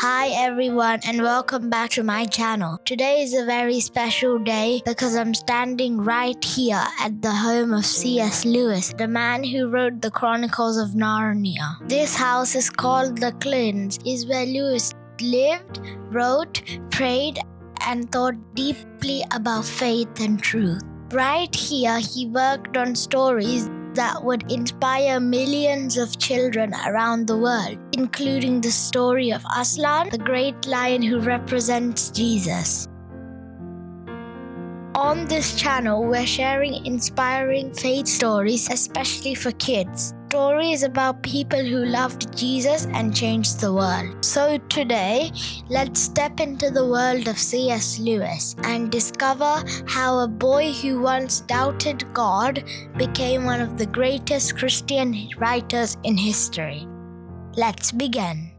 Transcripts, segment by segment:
Hi everyone and welcome back to my channel. Today is a very special day because I'm standing right here at the home of C.S. Lewis, the man who wrote the Chronicles of Narnia. This house is called the Clins, is where Lewis lived, wrote, prayed, and thought deeply about faith and truth. Right here, he worked on stories that would inspire millions of children around the world, including the story of Aslan, the great lion who represents Jesus. On this channel, we're sharing inspiring faith stories, especially for kids. Stories about people who loved Jesus and changed the world. So today, let's step into the world of C.S. Lewis and discover how a boy who once doubted God became one of the greatest Christian writers in history. Let's begin.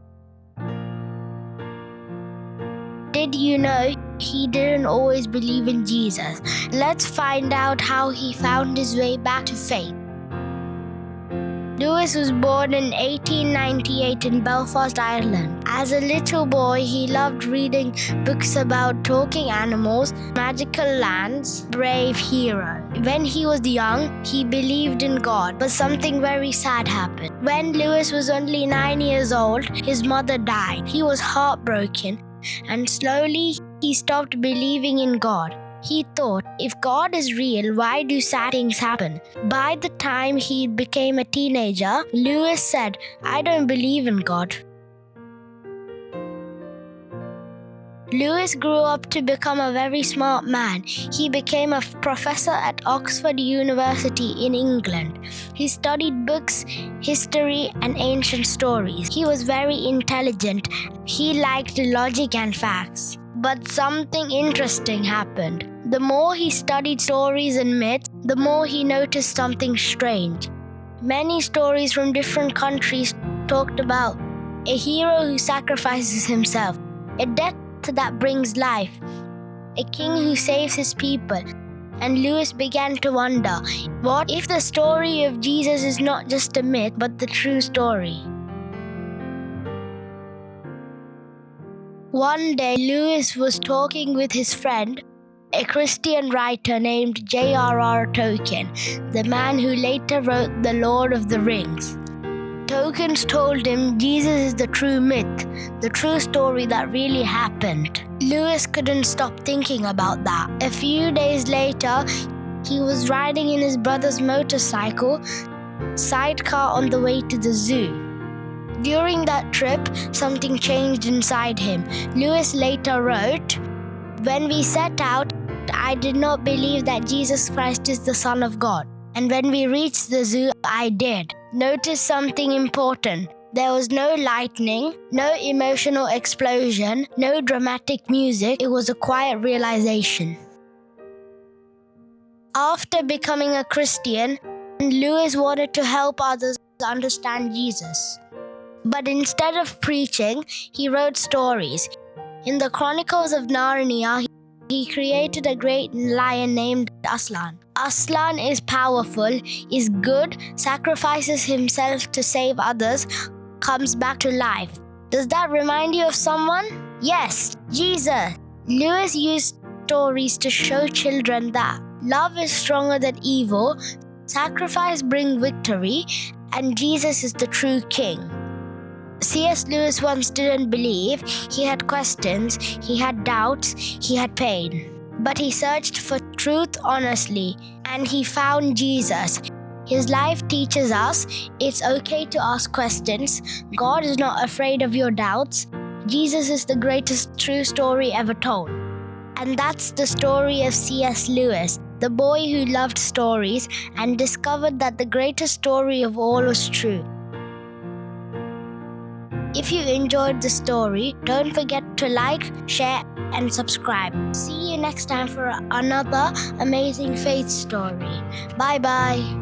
Did you know he didn't always believe in Jesus? Let's find out how he found his way back to faith. Lewis was born in 1898 in Belfast, Ireland. As a little boy, he loved reading books about talking animals, magical lands, brave heroes. When he was young, he believed in God, but something very sad happened. When Lewis was only 9 years old, his mother died. He was heartbroken, and slowly he stopped believing in God. He thought, if God is real, why do sad things happen? By the time he became a teenager, Lewis said, I don't believe in God. Lewis grew up to become a very smart man. He became a professor at Oxford University in England. He studied books, history, and ancient stories. He was very intelligent. He liked logic and facts. But something interesting happened. The more he studied stories and myths, the more he noticed something strange. Many stories from different countries talked about a hero who sacrifices himself, a death that brings life, a king who saves his people. And Lewis began to wonder, what if the story of Jesus is not just a myth, but the true story? One day, Lewis was talking with his friend, a Christian writer named J.R.R. Tolkien, the man who later wrote The Lord of the Rings. Tolkien told him Jesus is the true myth, the true story that really happened. Lewis couldn't stop thinking about that. A few days later, he was riding in his brother's motorcycle, sidecar on the way to the zoo. During that trip, something changed inside him. Lewis later wrote, when we set out, I did not believe that Jesus Christ is the Son of God. And when we reached the zoo, I did. Notice something important. There was no lightning, no emotional explosion, no dramatic music. It was a quiet realization. After becoming a Christian, Lewis wanted to help others understand Jesus. But instead of preaching, he wrote stories. In the Chronicles of Narnia, he created a great lion named Aslan. Aslan is powerful, is good, sacrifices himself to save others, comes back to life. Does that remind you of someone? Yes, Jesus. Lewis used stories to show children that love is stronger than evil, sacrifice brings victory, and Jesus is the true king. C.S. Lewis once didn't believe. He had questions, he had doubts, he had pain. But he searched for truth honestly, and he found Jesus. His life teaches us it's okay to ask questions. God is not afraid of your doubts. Jesus is the greatest true story ever told. And that's the story of C.S. Lewis, the boy who loved stories and discovered that the greatest story of all was true. If you enjoyed the story, don't forget to like, share, and subscribe. See you next time for another amazing faith story. Bye-bye.